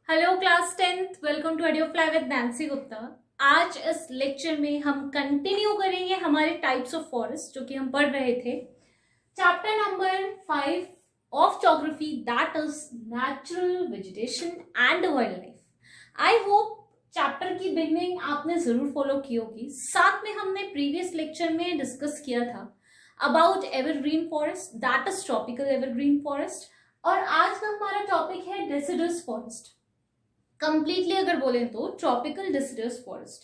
Hello class 10th, welcome to audio fly with Nancy Gupta. आज इस lecture में हम कंटिन्यू करेंगे हमारे टाइप्स ऑफ फॉरेस्ट जो कि हम पढ़ रहे थे। Chapter number 5 of geography, that is natural vegetation and wild life. I hope chapter की बिगनिंग आपने जरूर फॉलो की होगी। साथ में हमने प्रीवियस लेक्चर में डिस्कस किया था about evergreen forest, that is tropical evergreen forest. और आज का हमारा टॉपिक है डेसिडुअस फॉरेस्ट। कंप्लीटली अगर बोलें तो ट्रॉपिकल डेसिडुअस फॉरेस्ट।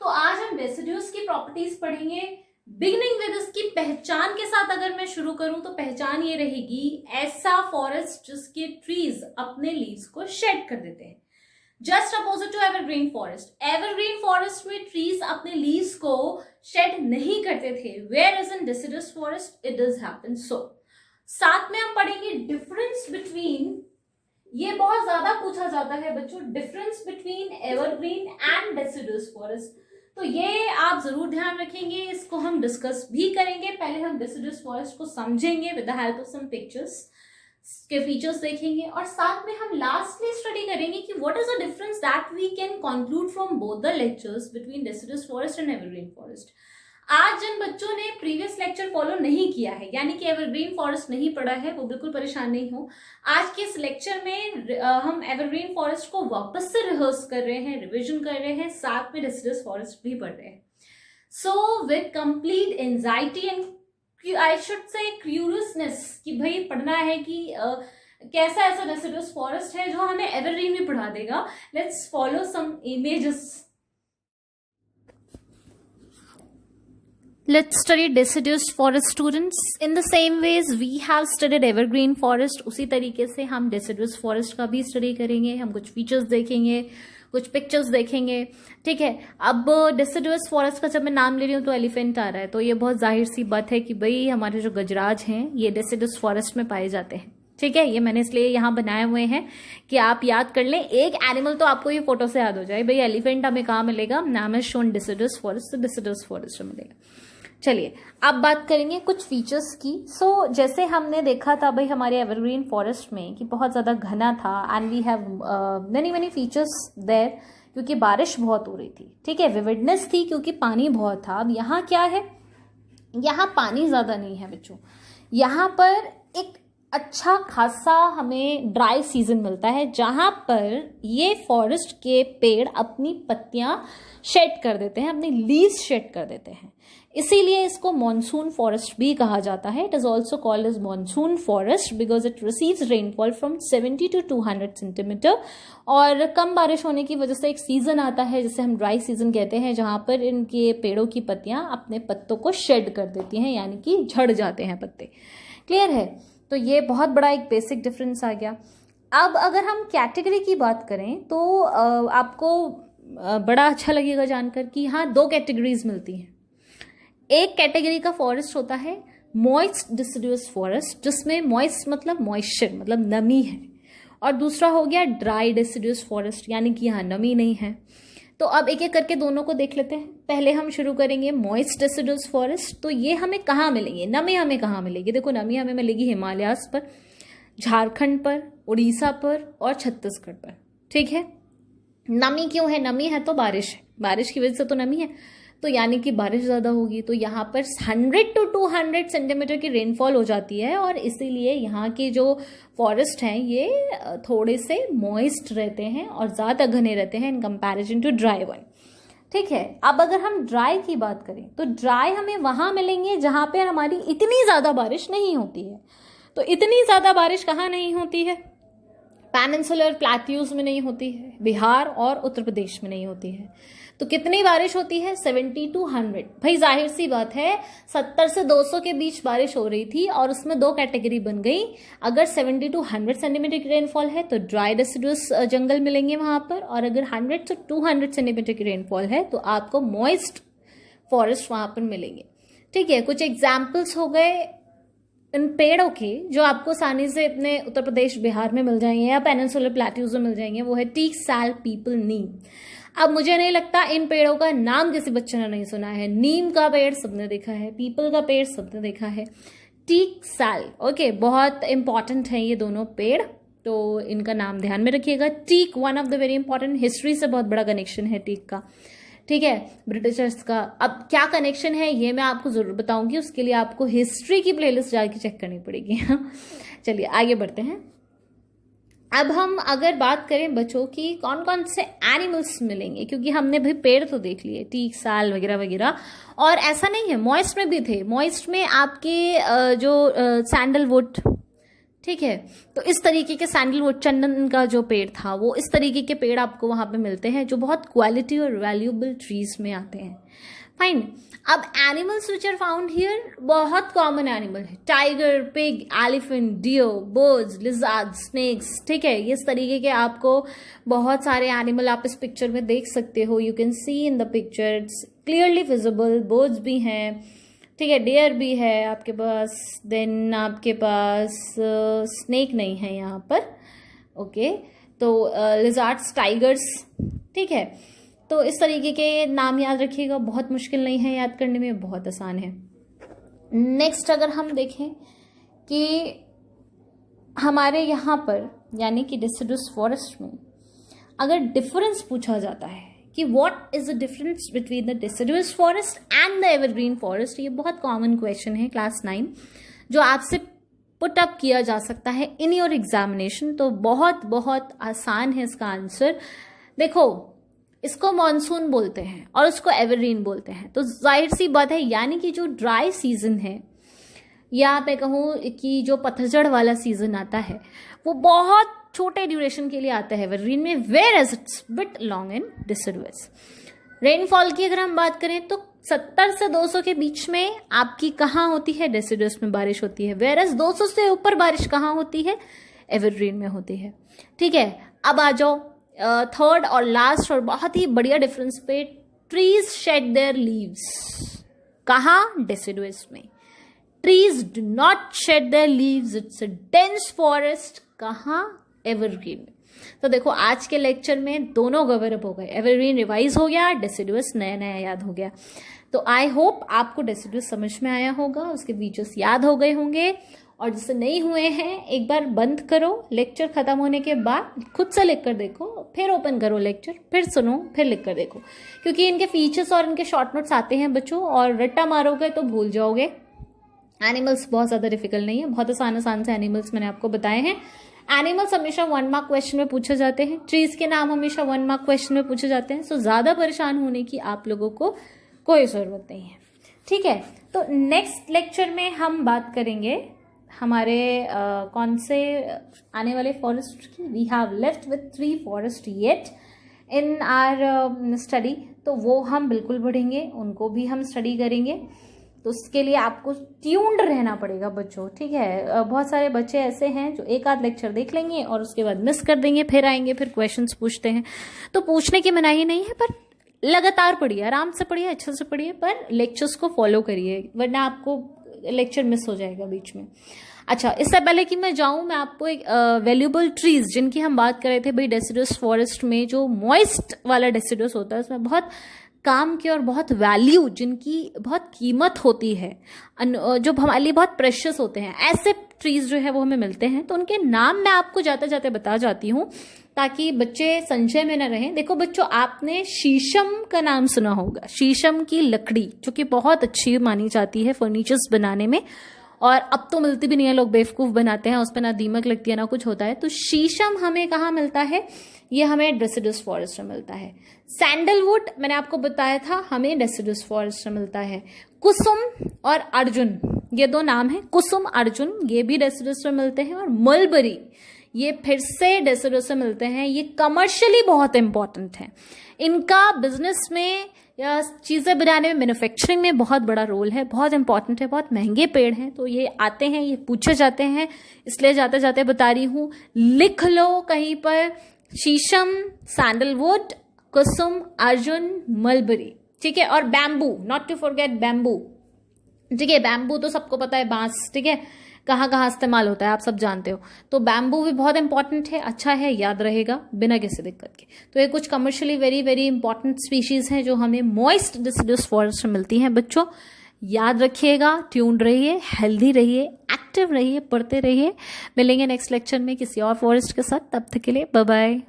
तो आज हम डेसिडुअस की प्रॉपर्टीज पढ़ेंगे। बिगिनिंग विद इसकी पहचान के साथ अगर मैं शुरू करूं तो पहचान ये रहेगी, ऐसा फॉरेस्ट जिसके ट्रीज अपने लीव्स को शेड कर देते हैं। Just opposite to evergreen forest. Evergreen forest में ट्रीज अपने लीव्स को शेड नहीं करते थे, whereas in deciduous forest it does happen so. साथ में हम पढ़ेंगे डिफरेंस बिटवीन, ये बहुत ज्यादा पूछा जाता है बच्चों, difference between evergreen and deciduous forest. तो ये आप जरूर ध्यान रखेंगे, इसको हम डिस्कस भी करेंगे। पहले हम डेसिडुअस फॉरेस्ट को समझेंगे with the help of some pictures के फीचर्स देखेंगे, और साथ में हम लास्टली स्टडी करेंगे कि what is the difference that we can conclude from both the lectures between deciduous forest and evergreen forest. आज जिन बच्चों ने प्रीवियस लेक्चर फॉलो नहीं किया है, यानी कि एवरग्रीन फॉरेस्ट नहीं पढ़ा है, वो बिल्कुल परेशान नहीं हो। आज के इस लेक्चर में हम एवरग्रीन फॉरेस्ट को वापस से रिहर्स कर रहे हैं, रिवीजन कर रहे हैं, साथ में डेसिडुअस फॉरेस्ट भी पढ़ रहे हैं। So with complete anxiety and I should say curiousness कि भाई पढ़ना है कि कैसा ऐसा डेसिडुअस फॉरेस्ट है जो हमें एवरग्रीन भी पढ़ा देगा। Let's follow some images. Let's study deciduous forest, students. In the same ways we have studied evergreen forest, उसी तरीके से हम deciduous forest का भी स्टडी करेंगे। हम कुछ फीचर्स देखेंगे, कुछ पिक्चर्स देखेंगे, ठीक है। अब deciduous forest का जब मैं नाम ले रही हूँ तो एलिफेंट आ रहा है, तो ये बहुत जाहिर सी बात है कि भाई हमारे जो गजराज हैं ये deciduous forest में पाए जाते हैं, ठीक है। ये मैंने इसलिए यहाँ बनाए हुए हैं कि आप याद कर लें। एक एनिमल तो आपको ये फोटो से याद हो जाए, भाई एलिफेंट हमें कहाँ मिलेगा, नाम है शोन deciduous forest, तो deciduous forest में मिलेगा। चलिए अब बात करेंगे कुछ फीचर्स की। सो जैसे हमने देखा था भाई हमारे एवरग्रीन फॉरेस्ट में कि बहुत ज़्यादा घना था, and we have many features there, क्योंकि बारिश बहुत हो रही थी, ठीक है। विविडनेस थी क्योंकि पानी बहुत था। अब यहाँ क्या है, यहाँ पानी ज़्यादा नहीं है बच्चों, यहाँ पर एक अच्छा खासा हमें ड्राई सीजन मिलता है जहाँ पर ये फॉरेस्ट के पेड़ अपनी पत्तियां शेड कर देते हैं, अपनी लीव्स शेड कर देते हैं। इसीलिए इसको मॉनसून फॉरेस्ट भी कहा जाता है। It is also called as monsoon forest because it receives rainfall from 70 to 200 centimetre. और कम बारिश होने की वजह से एक सीजन आता है जिसे हम ड्राई सीजन कहते हैं, जहां पर इनके पेड़ों की पत्तियां अपने पत्तों को शेड कर देती हैं, यानी कि झड़ जाते हैं पत्ते। क्लियर है? तो ये बहुत बड़ा एक बेसिक डिफरेंस आ गया। अब अगर हम कैटेगरी की बात करें तो आपको बड़ा अच्छा लगेगा जानकर कि हाँ, दो कैटेगरीज मिलती हैं। एक कैटेगरी का फॉरेस्ट होता है मॉइस्ट डिसिडुअस फॉरेस्ट, जिसमें मॉइस्ट मतलब मॉइस्चर मतलब नमी है, और दूसरा हो गया ड्राई डिसिडुअस फॉरेस्ट, यानी कि यहाँ नमी नहीं है। तो अब एक एक करके दोनों को देख लेते हैं। पहले हम शुरू करेंगे मॉइस्ट डिसिडुअस फॉरेस्ट। तो ये हमें कहाँ मिलेंगे, नमी हमें कहाँ मिलेगी? देखो नमी हमें मिलेगी हिमालयास पर, झारखंड पर, उड़ीसा पर और छत्तीसगढ़ पर, ठीक है। नमी क्यों है? नमी है तो बारिश है, बारिश की वजह से तो नमी है, तो यानी कि बारिश ज़्यादा होगी, तो यहाँ पर 100 to 200 सेंटीमीटर की रेनफॉल हो जाती है, और इसीलिए यहाँ के जो फॉरेस्ट हैं ये थोड़े से मॉइस्ट रहते हैं और ज़्यादा घने रहते हैं in comparison to dry one, ठीक है। अब अगर हम ड्राई की बात करें तो ड्राई हमें वहाँ मिलेंगे जहाँ पर हमारी इतनी ज़्यादा बारिश नहीं होती है। तो इतनी ज़्यादा बारिश कहाँ नहीं होती है? पेनिनसुलर प्लेट्यूज में नहीं होती है, बिहार और उत्तर प्रदेश में नहीं होती है। तो कितनी बारिश होती है? 70 to 100। भाई जाहिर सी बात है 70 से 200 के बीच बारिश हो रही थी, और उसमें दो कैटेगरी बन गई। अगर 70 to 100 सेंटीमीटर की रेनफॉल है तो ड्राई डिसिडुअस जंगल मिलेंगे वहां पर, और अगर 100 to 200 सेंटीमीटर की रेनफॉल है तो आपको मॉइस्ट फॉरेस्ट वहां पर मिलेंगे, ठीक है। कुछ एग्जाम्पल्स हो गए इन पेड़ों के जो आपको आसानी से अपने उत्तर प्रदेश बिहार में मिल जाएंगे या पेनिनसुलर प्लेट्यूज में मिल जाएंगे, वो है टीक, साल, पीपल, नीम। अब मुझे नहीं लगता इन पेड़ों का नाम किसी बच्चे ने नहीं सुना है। नीम का पेड़ सबने देखा है, पीपल का पेड़ सबने देखा है, टीक, साल, ओके, बहुत इंपॉर्टेंट है ये दोनों पेड़। तो इनका नाम ध्यान में रखिएगा। Teak, one of the very important, history से बहुत बड़ा कनेक्शन है टीक का, ठीक है, ब्रिटिशर्स का। अब क्या कनेक्शन है ये मैं आपको जरूर बताऊंगी, उसके लिए आपको हिस्ट्री की प्लेलिस्ट जाके चेक करनी पड़ेगी। चलिए आगे बढ़ते हैं। अब हम अगर बात करें बच्चों की कौन कौन से एनिमल्स मिलेंगे, क्योंकि हमने भाई पेड़ तो देख लिए, टीक, साल वगैरह वगैरह, और ऐसा नहीं है, मॉइस्ट में भी थे। मॉइस्ट में आपके जो सैंडलवुड, ठीक है, तो इस तरीके के सैंडलवुड, चंदन का जो पेड़ था, वो इस तरीके के पेड़ आपको वहां पे मिलते हैं जो बहुत क्वालिटी और वैल्यूएबल ट्रीज में आते हैं। फाइन। अब animals which are found here, बहुत कॉमन एनिमल है, tiger, pig, elephant, deer, birds, lizard, snakes, ठीक है, इस तरीके के आपको बहुत सारे एनिमल आप इस पिक्चर में देख सकते हो। You can see in the picture, it's clearly visible. Birds भी हैं, ठीक है, डियर भी है आपके पास, देन आपके पास स्नेक नहीं है यहाँ पर, ओके, तो लिजर्ड्स, टाइगर्स, ठीक है। तो इस तरीके के नाम याद रखिएगा, बहुत मुश्किल नहीं है याद करने में, बहुत आसान है। नेक्स्ट अगर हम देखें कि हमारे यहाँ पर यानी कि डिसिडुअस फॉरेस्ट में अगर डिफरेंस पूछा जाता है कि what is the difference between the deciduous forest and the evergreen forest, ये बहुत कॉमन क्वेश्चन है क्लास 9 जो आपसे पुट अप किया जा सकता है इन योर एग्जामिनेशन। तो बहुत बहुत आसान है इसका आंसर। देखो, इसको मॉनसून बोलते हैं और उसको एवरग्रीन बोलते हैं, तो जाहिर सी बात है, यानी कि जो ड्राई सीजन है या मैं कहूँ कि जो पतझड़ वाला सीजन आता है वो बहुत छोटे ड्यूरेशन के लिए आता है एवरग्रीन में, whereas it's bit long in deciduous. Rainfall की अगर हम बात करें तो 70 से 200 के बीच में आपकी कहाँ होती है, डिसिडुअस में बारिश होती है, वेयर एज 200 से ऊपर बारिश कहाँ होती है, एवरग्रीन में होती है, ठीक है। अब आ जाओ थर्ड और लास्ट और बहुत ही बढ़िया डिफरेंस पे, ट्रीज शेड देयर लीव्स, कहाँ, डिसिडुअस में। Trees do not shade there leaves, it's a dense forest, कहाँ, एवरग्रीन में। तो देखो आज के लेक्चर में दोनों कवर अप हो गए, एवरग्रीन रिवाइज हो गया, डिसिडुअस नया नया याद हो गया। तो आई होप आपको डिसिडुअस समझ में आया होगा, उसके फीचर्स याद हो गए होंगे, और जिससे नहीं हुए हैं एक बार बंद करो, लेक्चर खत्म होने के बाद खुद से लिख कर देखो, फिर ओपन करो लेक्चर, फिर सुनो, फिर लिख कर देखो, क्योंकि इनके फीचर्स और इनके शॉर्ट नोट्स आते हैं बच्चों, और रट्टा मारोगे तो भूल जाओगे। एनिमल्स बहुत ज्यादा डिफिकल्ट नहीं है, बहुत आसान आसान से एनिमल्स मैंने आपको बताए हैं। एनिमल्स हमेशा 1 मार्क क्वेश्चन में पूछे जाते हैं, ट्रीज के नाम हमेशा 1 मार्क क्वेश्चन में पूछे जाते हैं, सो ज्यादा परेशान होने की आप लोगों को कोई जरूरत नहीं है, ठीक है। तो नेक्स्ट लेक्चर में हम बात करेंगे हमारे कौन से आने वाले फॉरेस्ट की। We have left with 3 forest yet in our study, तो वो हम बिल्कुल पढ़ेंगे, उनको भी हम स्टडी करेंगे। तो उसके लिए आपको ट्यून्ड रहना पड़ेगा बच्चों, ठीक है। बहुत सारे बच्चे ऐसे हैं जो एक आध लेक्चर देख लेंगे और उसके बाद मिस कर देंगे, फिर आएंगे, फिर क्वेश्चंस पूछते हैं। तो पूछने की मनाही नहीं है, पर लगातार पढ़िए, आराम से पढ़िए, अच्छे से पढ़िए, पर लेक्चर्स को फॉलो करिए, वरना आपको लेक्चर मिस हो जाएगा बीच में। अच्छा, इससे पहले कि मैं जाऊं, मैं आपको एक वैल्यूएबल ट्रीज जिनकी हम बात कर रहे थे भाई, डेसिडुअस फॉरेस्ट में जो मॉइस्ट वाला डेसिडुअस होता है उसमें बहुत काम के और बहुत वैल्यू, जिनकी बहुत कीमत होती है, जो हमारे लिए बहुत प्रेशियस होते हैं, ऐसे ट्रीज जो है वो हमें मिलते हैं। तो उनके नाम मैं आपको जाते जाते बता जाती हूँ ताकि बच्चे संशय में न रहें। देखो बच्चों, आपने शीशम का नाम सुना होगा, शीशम की लकड़ी जो कि बहुत अच्छी मानी जाती है फर्नीचर्स बनाने में, और अब तो मिलती भी नहीं है, लोग बेवकूफ बनाते हैं, उस पर ना दीमक लगती है ना कुछ होता है। तो शीशम हमें कहाँ मिलता है, ये हमें डेसिडुअस फॉरेस्ट में मिलता है। सैंडलवुड मैंने आपको बताया था, हमें डेसिडुअस फॉरेस्ट में मिलता है। कुसुम और अर्जुन, ये 2 नाम है, कुसुम, अर्जुन, ये भी डेसिडुअस में मिलते हैं। और मलबरी, ये फिर से डेसिडुअस में मिलते हैं। ये कमर्शियली बहुत इंपॉर्टेंट है, इनका बिजनेस में या चीजें बनाने में, मैन्युफैक्चरिंग में बहुत बड़ा रोल है, बहुत इंपॉर्टेंट है, बहुत महंगे पेड़ हैं। तो ये आते हैं, ये पूछे जाते हैं, इसलिए जाते जाते बता रही हूं, लिख लो कहीं पर, शीशम, सैंडलवुड, कुसुम, अर्जुन, मलबरी, ठीक है। और bamboo, not to forget bamboo, ठीक है। बैम्बू तो सबको पता है, बांस, ठीक है, कहाँ कहाँ इस्तेमाल होता है आप सब जानते हो। तो बैम्बू भी बहुत इंपॉर्टेंट है, अच्छा है, याद रहेगा बिना किसी दिक्कत के। तो ये कुछ commercially very very important species हैं जो हमें मॉइस्ट डिसिडुअस फॉरेस्ट में मिलती हैं बच्चों। याद रखिएगा, ट्यून्ड रहिए, हेल्दी रहिए, एक्टिव रहिए, पढ़ते रहिए। मिलेंगे नेक्स्ट लेक्चर में किसी और फॉरेस्ट के साथ। तब तक के लिए बाय बाय।